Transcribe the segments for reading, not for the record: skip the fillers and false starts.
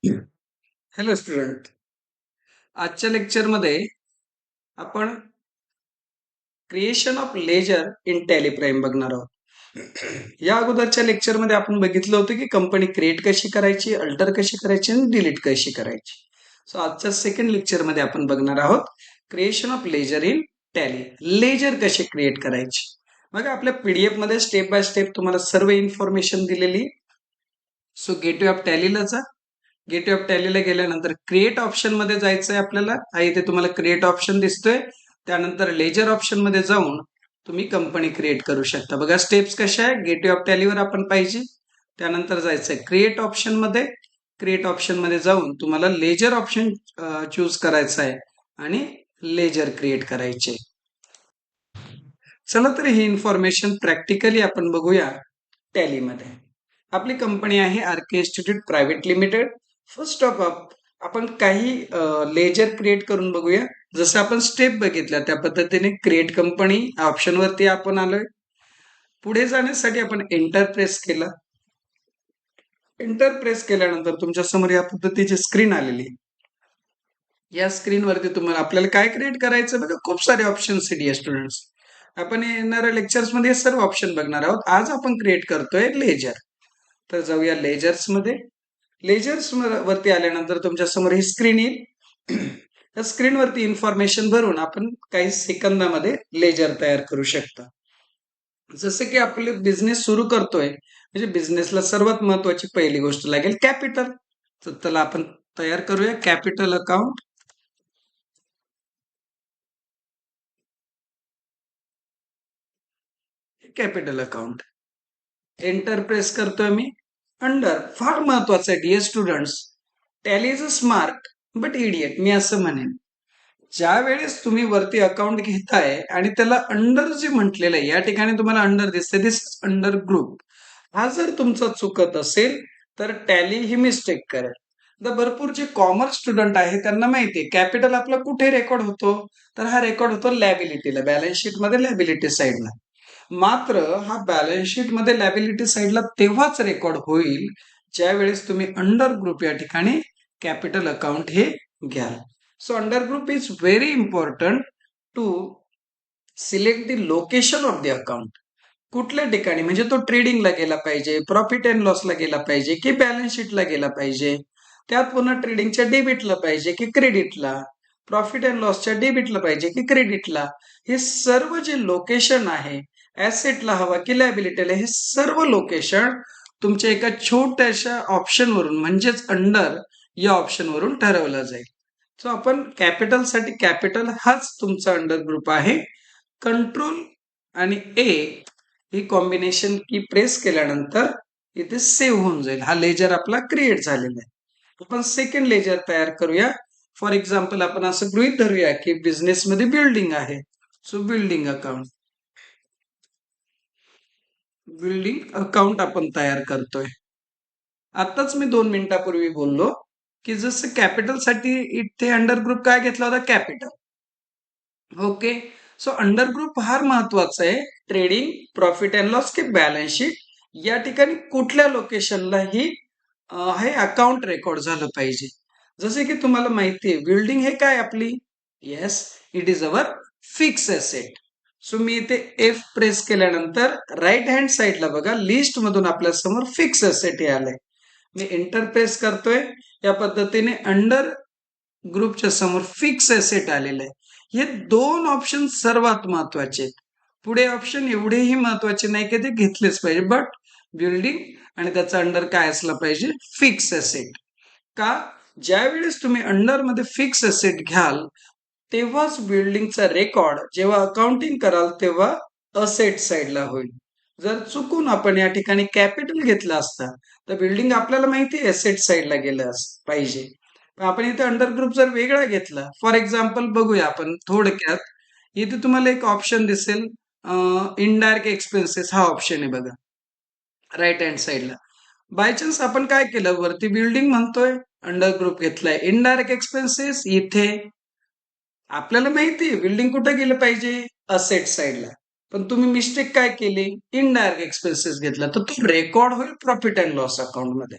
Hello student. आजच्या लेक्चरमध्ये आपण creation of ledger in Tally Prime बघणार आहोत. या अगोदरच्या लेक्चरमध्ये आपण बघितलं होतं की कंपनी क्रिएट कशी करायची, अल्टर कशी करायची आणि डिलीट कशी करायची. सो आजच्या सेकंड लेक्चरमध्ये आपण बघणार आहोत creation of ledger in Tally. Ledger कशी क्रिएट करायची. बघा आपल्या पीडीएफ मध्ये स्टेप बाय स्टेप तुम्हाला सर्व इन्फॉर्मेशन दिलेली. सो गेटवे ऑफ टॅलीला जा. गेटवे ऑफ टॅलीला गेल्यानंतर क्रिएट ऑप्शन मध्ये जायचंय आपल्याला. हा इथे तुम्हाला क्रिएट ऑप्शन दिसतोय. त्यानंतर लेजर ऑप्शन मध्ये जाऊन तुम्ही कंपनी क्रिएट करू शकता. बघा स्टेप्स कशा आहे. गेटवे ऑफ टॅलीवर आपण पाहिजे. त्यानंतर जायचंय क्रिएट ऑप्शन मध्ये. क्रिएट ऑप्शन मध्ये जाऊन तुम्हाला लेजर ऑप्शन चूज करायचं आहे आणि लेजर क्रिएट करायचे. चला तर ही इन्फॉर्मेशन प्रॅक्टिकली आपण बघूया टॅलीमध्ये. आपली कंपनी आहे RK institute private limited. First of all आपण काही लेजर क्रिएट करून बघूया. जसं आपण स्टेप बघितल्या त्या पद्धतीने क्रिएट कंपनी ऑप्शन वरती आपण आलोय. पुढे जाण्यासाठी आपण एंटर प्रेस केलं. एंटर प्रेस केल्यानंतर तुमच्या समोर या पद्धतीची स्क्रीन आलेली. या स्क्रीनवरती तुम्हाला आपल्याला काय क्रिएट करायचं बघा. खूप सारे ऑप्शन्स डिअर स्टुडंट्स. आपण येणाऱ्या लेक्चर्स मध्ये सर्व ऑप्शन बघणार आहोत. आज आपण क्रिएट करतोय लेजर. तर जाऊया लेजर्स मध्ये. लेजर्स वरती आल्यानंतर तुमच्या समोर ही स्क्रीन येईल. त्या स्क्रीनवरती इन्फॉर्मेशन भरून आपण काही सेकंदामध्ये लेजर तयार करू शकता. जसे की आपले बिझनेस सुरू करतोय म्हणजे बिझनेसला सर्वात महत्वाची पहिली गोष्ट लागेल कॅपिटल. तर त्याला आपण तयार करूया capital account. Capital account enter press करतोय मी. अंडर फार महत्वाचं आहे dear students. Tally is a smart but idiot. मी असं म्हणेन ज्या वेळेस तुम्ही वरती अकाउंट घेताय आणि त्याला अंडर जे म्हटलेलं आहे या ठिकाणी तुम्हाला अंडर दिसते दिस अंडर ग्रुप. हा जर तुमचा चुकत असेल तर टॅली ही मिस्टेक करेल. तर भरपूर जे कॉमर्स स्टुडंट आहे त्यांना माहितीये कॅपिटल आपला कुठे रेकॉर्ड होतो. तर हा रेकॉर्ड होतो लॅबिलिटीला, बॅलन्स शीट मध्ये लॅबिलिटी साईडला. मात्र हा बॅलन्स शीट मध्ये लॅबिलिटी साईडला तेव्हाच रेकॉर्ड होईल ज्या वेळेस तुम्ही अंडर ग्रुप या ठिकाणी कॅपिटल अकाउंट हे घ्याल. So under group is very important to select the location of the account. कुठल्या ठिकाणी म्हणजे तो ट्रेडिंगला गेला पाहिजे, प्रॉफिट अँड लॉसला गेला पाहिजे की बॅलन्स शीटला गेला पाहिजे. त्यात पुन्हा ट्रेडिंगच्या डेबिटला पाहिजे की क्रेडिटला, प्रॉफिट अँड लॉसच्या डेबिटला पाहिजे की क्रेडिटला. हे सर्व जे लोकेशन आहे ऍसेटला हवा की लायबिलिटीला, हे सर्व लोकेशन तुमच्या एका छोट्याशा ऑप्शनवरून म्हणजेच अंडर या ऑप्शनवरून ठरवलं जाईल. सो आपण कॅपिटल साठी कॅपिटल हाच तुमचा अंडर ग्रुप आहे. कंट्रोल आणि ए ही कॉम्बिनेशन की प्रेस केल्यानंतर इथे सेव्ह होऊन जाईल. हा लेजर आपला क्रिएट झालेला आहे. आपण सेकंड लेजर तयार करूया. फॉर एक्झाम्पल आपण असं गृहीत धरूया की बिझनेस मध्ये बिल्डिंग आहे. So building account. Building account आपण तयार करतोय. आताच मी 2 मिनिटापूर्वी बोललो की जसं कॅपिटल साठी इथे अंडर ग्रुप काय घेतला होता capital. Okay. So under group फार महत्वाचा आहे. ट्रेडिंग, प्रॉफिट अँड लॉस की बॅलन्स शीट या ठिकाणी कुठल्या लोकेशनला ही हे अकाउंट रेकॉर्ड झालं पाहिजे. जसे की तुम्हाला माहिती आहे बिल्डिंग हे काय आपली. Yes, it is our fix asset. So मी इथे एफ प्रेस केल्यानंतर राईट हँड साईडला बघा लिस्ट मधून आपल्या समोर फिक्स असेट हे आलंय. मी एंटर प्रेस करतोय. या पद्धतीने अंडर ग्रुपच्या समोर फिक्स असेट आलेलं आहे. हे 2 ऑप्शन सर्वात महत्वाचे आहेत. पुढे ऑप्शन एवढेही महत्वाचे नाही की ते घेतलेच पाहिजे. बट बिल्डिंग आणि त्याचा अंडर काय असला पाहिजे फिक्स असेट. का ज्या वेळेस तुम्ही अंडर मध्ये फिक्स असेट घ्याल तेव्हाच बिल्डिंगचा रेकॉर्ड जेव्हा अकाउंटिंग कराल तेव्हा असेट साईडला होईल. जर चुकून आपण या ठिकाणी कॅपिटल घेतला असता तर बिल्डिंग आपल्याला माहिती आहे असेट साईडला गेलं पाहिजे. आपण इथे अंडर ग्रुप जर वेगळा घेतला फॉर एक्झाम्पल बघूया आपण थोडक्यात. इथे तुम्हाला एक ऑप्शन दिसेल इनडायरेक्ट एक्सपेन्सेस हा ऑप्शन आहे बघा राईट हँड साईडला. बाय चान्स आपण काय केलं वरती बिल्डिंग म्हणतोय अंडर ग्रुप घेतलाय इनडायरेक्ट एक्सपेन्सेस इथे. आपल्याला माहिती आहे बिल्डिंग कुठे गेलं पाहिजे असेट साईडला. पण तुम्ही मिस्टेक काय केली इनडायरेक्ट एक्सपेन्सेस घेतला तर तो रेकॉर्ड होईल प्रॉफिट अँड लॉस अकाउंट मध्ये.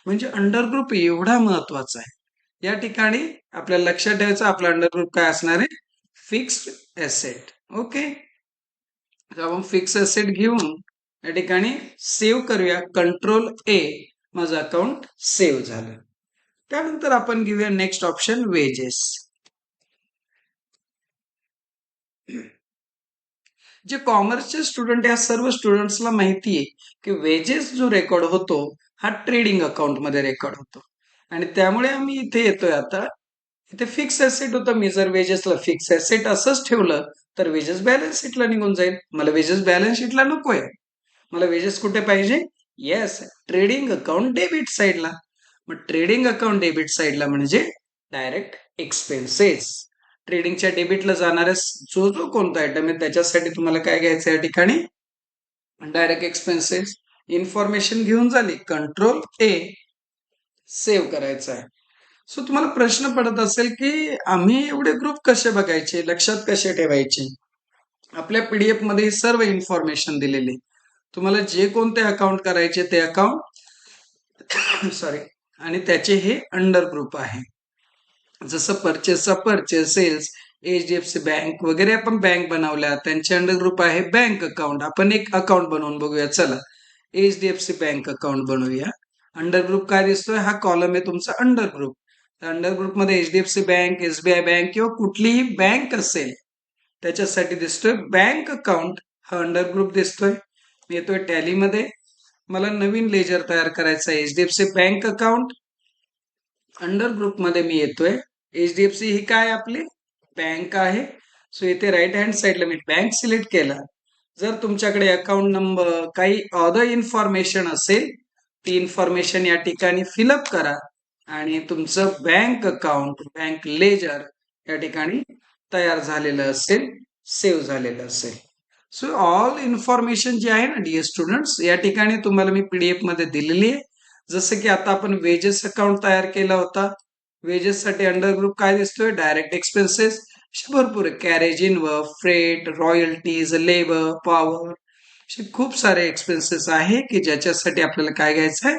म्हणजे अंडर ग्रुप एवढा महत्वाचा आहे. या ठिकाणी आपल्याला लक्षात ठेवायचं आपला अंडर ग्रुप काय असणार आहे, फिक्स्ड एसेट. ओके, तर आपण फिक्स एसेट घेऊन या ठिकाणी सेव्ह करूया. कंट्रोल ए, माझं अकाउंट सेव्ह झालं. त्यानंतर आपण घेऊया नेक्स्ट ऑप्शन, वेजेस. जे कॉमर्सचे स्टुडंट, या सर्व स्टुडंट्सला माहिती आहे की वेजेस जो रेकॉर्ड होतो हा ट्रेडिंग अकाउंट मध्ये रेकॉर्ड होतो, आणि त्यामुळे आम्ही इथे येतोय. आता इथे फिक्स एसेट होतं, मी जर वेजेसला फिक्स एसेट असंच ठेवलं तर वेजेस बॅलन्स शीटला निघून जाईल. मला वेजेस बॅलन्स शीटला नकोय, मला वेजेस कुठे पाहिजे, येस, ट्रेडिंग अकाउंट डेबिट साईडला. मग ट्रेडिंग अकाउंट डेबिट साईडला म्हणजे डायरेक्ट एक्सपेन्सेस. ट्रेडिंगच्या डेबिटला जाणाऱ्या जो जो कोणता आयटम आहे त्याच्यासाठी तुम्हाला काय घ्यायचं या ठिकाणी, डायरेक्ट एक्सपेन्सेस. इन्फॉर्मेशन घेऊन झाली, कंट्रोल ए, सेव्ह करायचं आहे. सो तुम्हाला प्रश्न पडत असेल की आम्ही एवढे ग्रुप कसे बघायचे, लक्षात कसे ठेवायचे. आपल्या पीडीएफ मध्ये सर्व इन्फॉर्मेशन दिलेली, तुम्हाला जे कोणते अकाउंट करायचे ते अकाउंट सॉरी, आणि त्याचे हे अंडर ग्रुप आहे. जसं परचेसचा परचेस, सेल्स, एचडीएफसी बँक वगैरे आपण बँक बनवल्या, त्यांचे अंडर ग्रुप आहे बँक अकाउंट. आपण एक अकाउंट बनवून बघूया, चला एचडीएफसी बँक अकाउंट बनवूया. अंडर ग्रुप काय दिसतोय, हा कॉलम आहे तुमचा अंडर ग्रुप. अंडर ग्रुप मध्ये एचडीएफसी बँक, एसबीआय बँक किंवा कुठलीही बँक असेल त्याच्यासाठी दिसतोय बँक अकाउंट, हा अंडर ग्रुप दिसतोय. मी येतोय टॅलीमध्ये, मला नवीन लेजर तयार करायचा आहे, HDFC bank account. Under group मध्ये मी येतोय, एचडीएफसी ही काय आपली बँक आहे. सो इथे राईट हँड साईडला मी बँक सिलेक्ट केला. जर तुमच्याकडे अकाउंट नंबर काही अदर इन्फॉर्मेशन असेल, ती इन्फॉर्मेशन या ठिकाणी फिलअप करा आणि तुमचं बँक अकाउंट, बँक लेजर या ठिकाणी तयार झालेलं असेल, सेव्ह झालेलं असेल. सो ऑल इन्फॉर्मेशन जी आहे ना डिअर स्टुडंट्स, या ठिकाणी तुम्हाला मी पीडीएफ मध्ये दिलेली आहे. जसं की आता आपण वेजेस अकाउंट तयार केला होता, वेजेस साठी अंडर ग्रुप काय दिसतोय, डायरेक्ट एक्सपेन्सेस. भरपूर carriage in work, freight, royalties, labour, power, असे खूप सारे एक्सपेन्सेस आहे की ज्याच्यासाठी आपल्याला काय घ्यायचं आहे,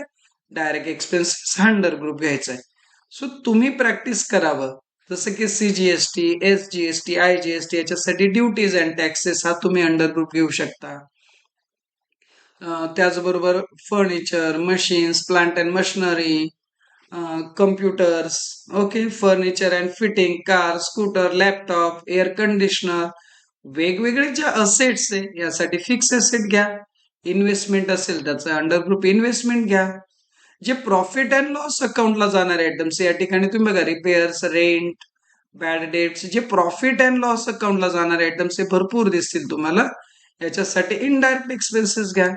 डायरेक्ट एक्सपेन्सेस अंडर ग्रुप घ्यायचा आहे. सो तुम्ही प्रॅक्टिस करावं, जसं की सीजीएसटी, एसजीएसटी, आयजीएसटी, याच्यासाठी ड्युटीज अँड टॅक्सेस हा तुम्ही अंडर ग्रुप घेऊ शकता. त्याचबरोबर furniture, machines, plant and machinery, computers, okay, furniture and fitting, car, scooter, laptop, air conditioner, वेगवेगळे जे असेट्स आहे यासाठी फिक्स असेट घ्या. इन्व्हेस्टमेंट असेल त्याचा अंडर ग्रुप इन्व्हेस्टमेंट घ्या. जे प्रॉफिट अँड लॉस अकाउंटला जाणारे आयटम्स या ठिकाणी तुम्ही बघा, रिपेअर्स, रेंट, बॅड डेट्स, जे प्रॉफिट अँड लॉस अकाउंटला जाणारे आयटम्स हे भरपूर दिसतील तुम्हाला. याच्यासाठी इनडायरेक्ट एक्सपेन्सेस घ्या.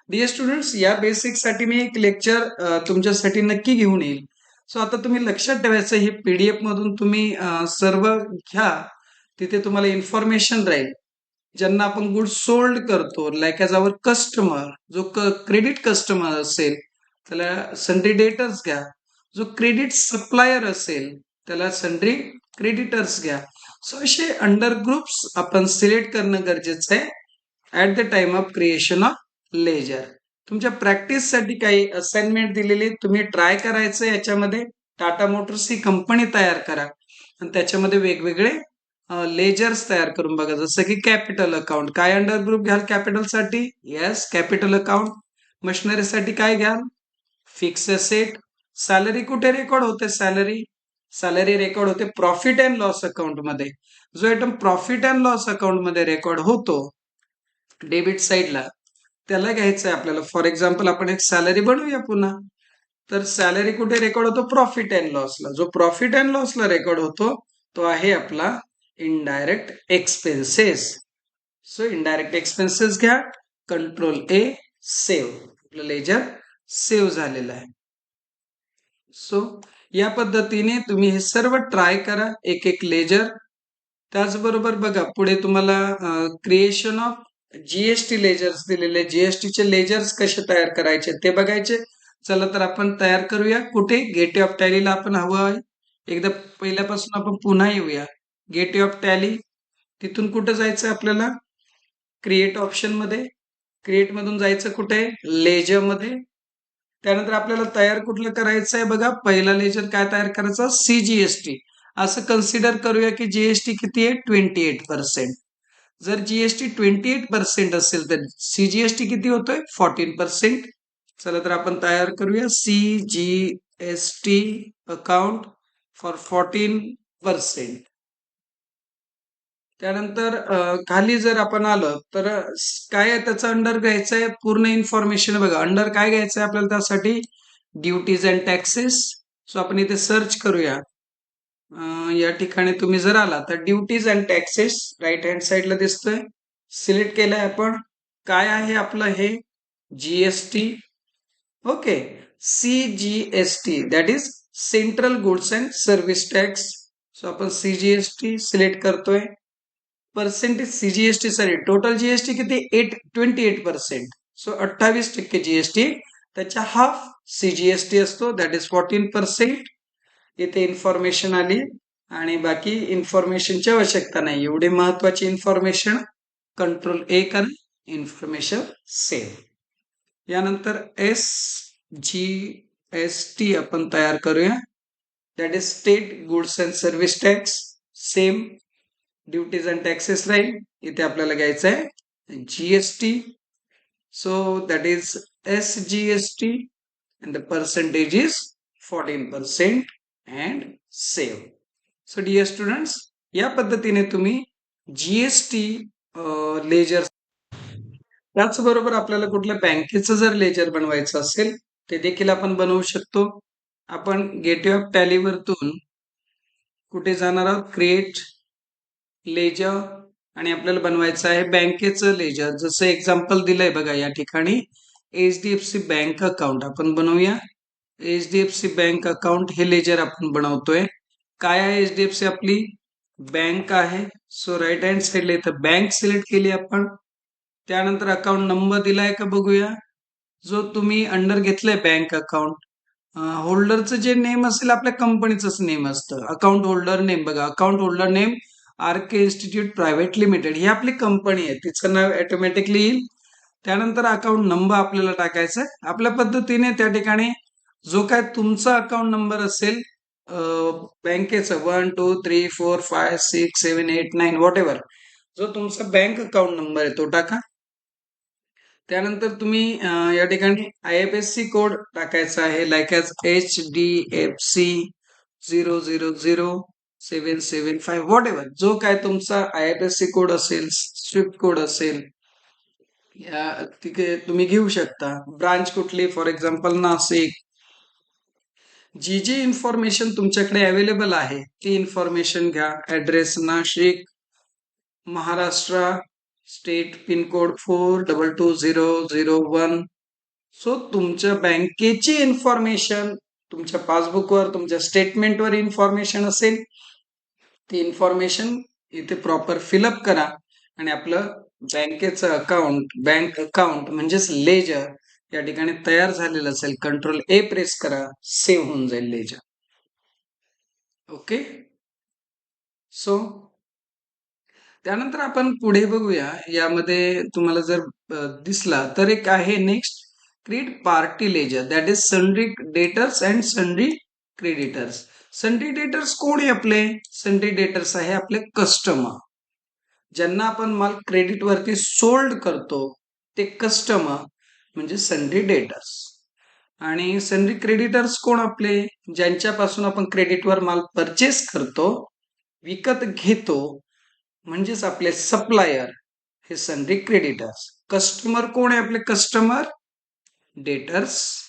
डिअर स्टुडंट्स, या बेसिक साठी मी एक लेक्चर तुमच्यासाठी नक्की घेऊन येईल. सो आता तुम्ही लक्षात ठेवायचं, हे पीडीएफ मधून तुम्ही सर्व घ्या, तिथे तुम्हाला इन्फॉर्मेशन राहील. ज्यांना आपण गुड सोल्ड करतो, लाईक ॲज अवर कस्टमर, जो क्रेडिट कस्टमर असेल त्याला सन्ड्री डेटर्स घ्या. जो क्रेडिट सप्लायर असेल त्याला सन्ड्री क्रेडिटर्स घ्या. सो असे अंडर ग्रुप्स आपण सिलेक्ट करणं गरजेचं आहे at the time of creation of ledger. तुमच्या प्रॅक्टिससाठी काही असाइनमेंट दिलेली, तुम्ही ट्राय करायचं याच्यामध्ये. टाटा मोटर्स ही कंपनी तयार करा आणि त्याच्यामध्ये वेगवेगळे लेजर्स तयार करून बघा. जसं की कॅपिटल अकाउंट, काय अंडर ग्रुप घ्याल कॅपिटल साठी, येस कॅपिटल अकाउंट. मशिनरीसाठी काय घ्याल, फिक्स असेट. सॅलरी कुठे रेकॉर्ड होते, सॅलरी रेकॉर्ड होते प्रॉफिट अँड लॉस अकाउंट मध्ये. जो item profit and loss account मध्ये रेकॉर्ड होतो डेबिट साईडला, त्याला घ्यायचं आहे आपल्याला. फॉर एक्झाम्पल आपण एक सॅलरी बनवूया पुन्हा. तर सॅलरी कुठे रेकॉर्ड होतो, प्रॉफिट अँड लॉसला. जो प्रॉफिट अँड लॉसला रेकॉर्ड होतो तो आहे आपला indirect expenses. So indirect expenses घ्या, कंट्रोल ए, सेव्ह. आपलं लेजर सेव्ह झालेलं आहे. सो या पद्धतीने तुम्ही हे सर्व ट्राय करा, एक एक लेजर. त्याचबरोबर बघा पुढे तुम्हाला क्रिएशन ऑफ जीएसटी लेजर्स दिलेले, जीएसटीचे लेजर्स कसे तयार करायचे ते बघायचे. चला तर आपण तयार करूया. कुठे, गेटवे ऑफ टॅलीला आपण हवं आहे. एकदा पहिल्यापासून आपण पुन्हा येऊया. गेटवे ऑफ टॅली, तिथून कुठं जायचं आपल्याला, क्रिएट ऑप्शन मध्ये. क्रिएट मधून जायचं कुठे, लेजर मध्ये. त्यानंतर आपल्याला तयार कुठलं करायचं आहे बघा, पहिला लेजर काय तयार करायचं, सीजीएसटी. असं कन्सिडर करूया की जीएसटी किती आहे, 28%. जर जीएसटी 28% असेल तर सीजीएसटी किती होतोय, 14%. चला तर आपण तयार करूया सीजीएसटी अकाउंट फॉर 14%. त्यानंतर खाली जर आपण आलं तर काय आहे त्याचं अंडर घ्यायचं आहे, पूर्ण इन्फॉर्मेशन बघा. अंडर काय घ्यायचं आहे आपल्याला त्यासाठी, ड्युटीज अँड टॅक्सेस. सो आपण इथे सर्च करूया. या ठिकाणी तुम्ही जर आला तर duties and taxes right hand साईडला दिसतोय, सिलेक्ट केलंय आपण. काय आहे आपलं हे, GST. Okay, CGST that is central goods and service tax. So आपण सीजीएसटी सिलेक्ट करतोय. पर्सेंटेज सीजीएसटी साठी टोटल जीएसटी किती, 28%. सो 28% जीएसटी, त्याच्या हाफ सीजीएसटी असतो, दॅट इज 14%. इथे इन्फॉर्मेशन आली आणि बाकी इन्फॉर्मेशनची आवश्यकता नाही. एवढी महत्वाची इन्फॉर्मेशन कंट्रोल ए कर, इन्फॉर्मेशन सेव्ह. यानंतर SGST आपण तयार करूया, that is state goods and service tax. Same duties and taxes राहील. इथे आपल्याला घ्यायचं आहे GST. So that is SGST and the percentage is 14% and save. So dear students, या पद्धतीने तुम्ही जीएसटी लेजर, त्याचबरोबर आपल्याला कुठल्या बँकेचं जर लेजर बनवायचं असेल ते देखील आपण बनवू शकतो. आपण गेटवे ऑफ टॅली वरतून कुठे जाणार आहोत, क्रिएट लेजर, आणि आपल्याला बनवायचं आहे बँकेचं लेजर. जसं एक्झाम्पल दिलंय बघा या ठिकाणी, एचडीएफसी बँक अकाउंट आपण बनवूया. एचडीएफसी बँक अकाउंट हे लेजर आपण बनवतोय. काय आहे, एचडीएफसी आपली बँक आहे. सो राईट हँड साईडला इथं बँक सिलेक्ट केली आपण. त्यानंतर अकाउंट नंबर दिलाय का बघूया, जो तुम्ही अंडर घेतलाय बँक अकाउंट. होल्डरचं जे नेम असेल आपल्या कंपनीचंच नेम असतं. अकाउंट होल्डर नेम बघा, account holder name RK institute private limited, ही आपली कंपनी आहे, तिचं नाव ऑटोमॅटिकली येईल. त्यानंतर अकाउंट नंबर आपल्याला टाकायचा आहे. आपल्या पद्धतीने त्या ठिकाणी जो काय तुमचा अकाउंट नंबर असेल बँकेचा, 1 2 3 4 5 6 7 8 9 व्हॉट एव्हर, जो तुमचा बँक अकाउंट नंबर आहे तो टाका. त्यानंतर तुम्ही या ठिकाणी IFSC कोड टाकायचा आहे, like as HDFC 000775 whatever, जो काय तुमचा IFSC कोड असेल, स्विफ्ट कोड असेल, या तिथे तुम्ही घेऊ शकता. ब्रांच कुठली, फॉर एक्झाम्पल नाशिक. जी जी इन्फॉर्मेशन तुमच्याकडे अवेलेबल आहे ती इन्फॉर्मेशन घ्या. Address Nashik, Maharashtra, state pin code 422001. So तुमच्या बँकेची इन्फॉर्मेशन तुमच्या पासबुकवर, तुमच्या स्टेटमेंटवर इन्फॉर्मेशन असेल, ती इन्फॉर्मेशन इथे प्रॉपर फिलअप करा आणि आपलं बँकेचं अकाउंट, बँक अकाउंट म्हणजेच लेजर या ठिकाणी तयार झालेलं असेल. कंट्रोल ए प्रेस करा, सेव्ह होऊन जाईल लेजर. ओके, सो त्यानंतर आपण पुढे बघूया. यामध्ये तुम्हाला जर दिसला तर एक आहे next, create party ledger, that is sundry debtors and sundry creditors. Sundry debtors कोण आहे आपले, सन्ड्री डेटर्स आहे आपले कस्टमर, ज्यांना आपण माल क्रेडिट वरती सोल्ड करतो ते कस्टमर म्हणजे सन्ड्री डेटर्स. आणि सन्ड्री क्रेडिटर्स कोण आपले, ज्यांच्यापासून आपण क्रेडिटवर माल परचेस करतो, विकत घेतो, म्हणजेच आपले सप्लायर हे सन्ड्री क्रेडिटर्स. कस्टमर कोण आहे आपले, कस्टमर डेटर्स,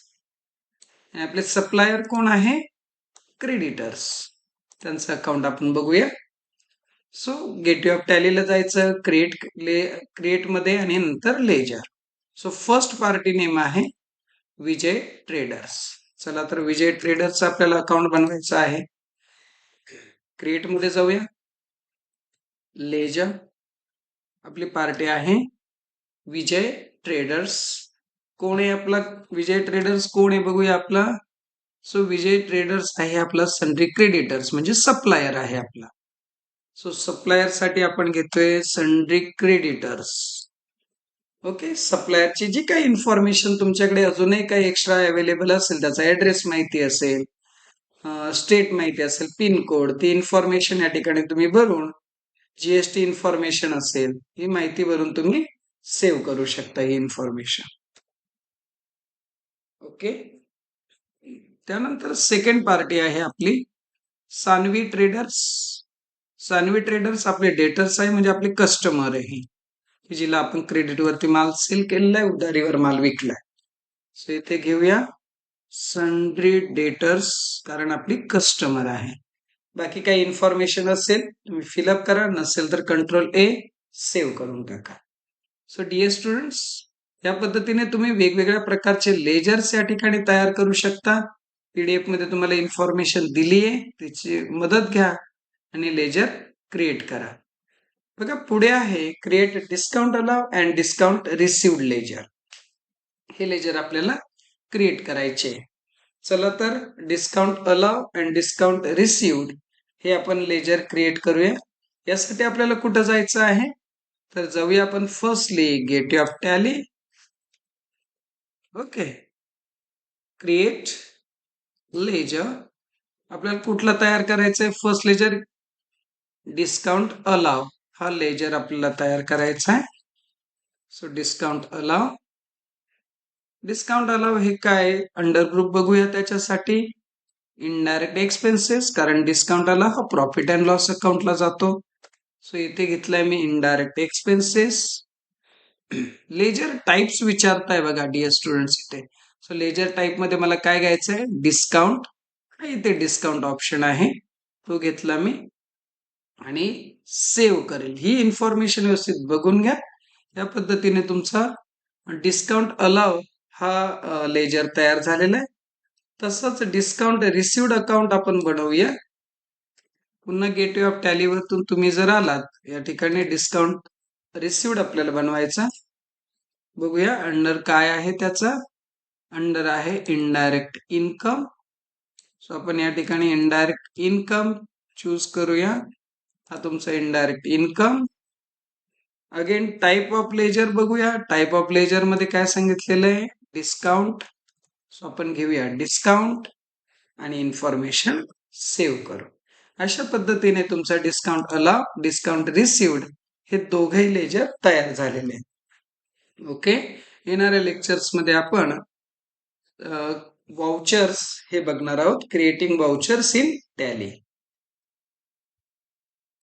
आणि आपले सप्लायर कोण आहे, क्रेडिटर्स. त्यांचं अकाउंट आपण बघूया. सो गेटवे ऑफ टॅलीला जायचं, क्रिएट मध्ये, आणि नंतर ledger. So first party name आहे विजय ट्रेडर्स. चला तर विजय ट्रेडर्सचं आपल्याला अकाउंट बनवायचं आहे. क्रिएट मध्ये जाऊया, लेजर, आपली पार्टी आहे विजय ट्रेडर्स. कोण आहे आपला विजय ट्रेडर्स, कोण आहे बघूया आपला. सो विजय ट्रेडर्स आहे आपला सन्ड्री क्रेडिटर्स म्हणजे सप्लायर आहे आपला. सो सप्लायर साठी आपण घेतोय सन्ड्री क्रेडिटर्स. ओके. सप्लायरची जी काही इन्फॉर्मेशन तुमच्याकडे अजूनही काही एक्स्ट्रा अवेलेबल असेल, त्याचा ऍड्रेस माहिती असेल, स्टेट माहिती असेल, पिन कोड, ती इन्फॉर्मेशन या ठिकाणी तुम्ही भरून, जीएसटी इन्फॉर्मेशन असेल, ही माहिती भरून तुम्ही सेव्ह करू शकता ही इन्फॉर्मेशन. ओके. त्यानंतर सेकंड पार्टी आहे आपली सान्वी ट्रेडर्स. सान्वी ट्रेडर्स आपले डेटर्स आहे, म्हणजे आपले कस्टमर आहे, की जिला आपण क्रेडिट वरती माल सेल केलेला आहे, उधारीवर माल विकलाय. सो इथे घेऊया सन्ड्री डेटर्स, कारण आपली कस्टमर आहे. बाकी काही इन्फॉर्मेशन असेल तुम्ही फिलअप करा, नसेल तर कंट्रोल ए सेव्ह करून टाका. सो डिअर स्टुडंट्स, या पद्धतीने तुम्ही वेगवेगळ्या प्रकारचे लेजर्स या ठिकाणी तयार करू शकता. पीडीएफ मध्ये तुम्हाला इन्फॉर्मेशन दिली आहे, त्याची मदत घ्या आणि लेजर क्रिएट करा. बघा पुढे आहे create discount allow and discount received ledger. हे लेजर आपल्याला क्रिएट करायचे. चला तर discount allow and discount received हे आपण लेजर क्रिएट करूया. यासाठी आपल्याला कुठं जायचं आहे, तर जाऊया आपण firstly gateway of Tally. Okay. Create ledger आपल्याला कुठला तयार करायचा आहे, फर्स्ट लेजर डिस्काउंट अलाव हा लेजर आपल्याला तयार करायचा आहे. So discount allow. Discount allow हे काय, अंडर ग्रुप बघूया. त्याच्यासाठी इनडायरेक्ट एक्सपेन्सेस, कारण डिस्काउंट अलाव हा प्रॉफिट अँड लॉस अकाउंटला जातो. सो इथे घेतलाय मी इनडायरेक्ट एक्सपेन्सेस. लेजर टाइप्स विचारताय बघा डिअर स्टुडंट्स इथे. सो लेजर टाइप मध्ये मला काय घ्यायचं आहे, डिस्काउंट. इथे डिस्काउंट ऑप्शन आहे, तो घेतला मी आणि सेव्ह करेल. ही इन्फॉर्मेशन व्यवस्थित बघून घ्या. या पद्धतीने तुमचा डिस्काउंट अलाव हा लेजर तयार झालेला आहे. तसंच डिस्काउंट रिसिव्ड अकाउंट आपण बनवूया. पुन्हा गेटवे ऑफ टॅली वरतून तुम्ही जर आलात, या ठिकाणी डिस्काउंट रिसिव्ड आपल्याला बनवायचा. बघूया अंडर काय आहे त्याचा. अंडर आहे इनडायरेक्ट इन्कम. सो आपण या ठिकाणी इनडायरेक्ट इन्कम चूज करूया. हा तुमचा indirect income. Again type of ledger बघूया. टाइप ऑफ लेजर मध्ये काय सांगितलेलं आहे, डिस्काउंट. सो आपण घेऊया डिस्काउंट आणि इन्फॉर्मेशन सेव्ह करू. अशा पद्धतीने तुमचा डिस्काउंट अलाव, डिस्काउंट रिसिव्ड हे दोघही लेजर तयार झालेले आहेत. ओके. येणाऱ्या लेक्चर्स मध्ये आपण वाउचर्स हे बघणार आहोत, क्रिएटिंग वाउचर्स इन टॅली.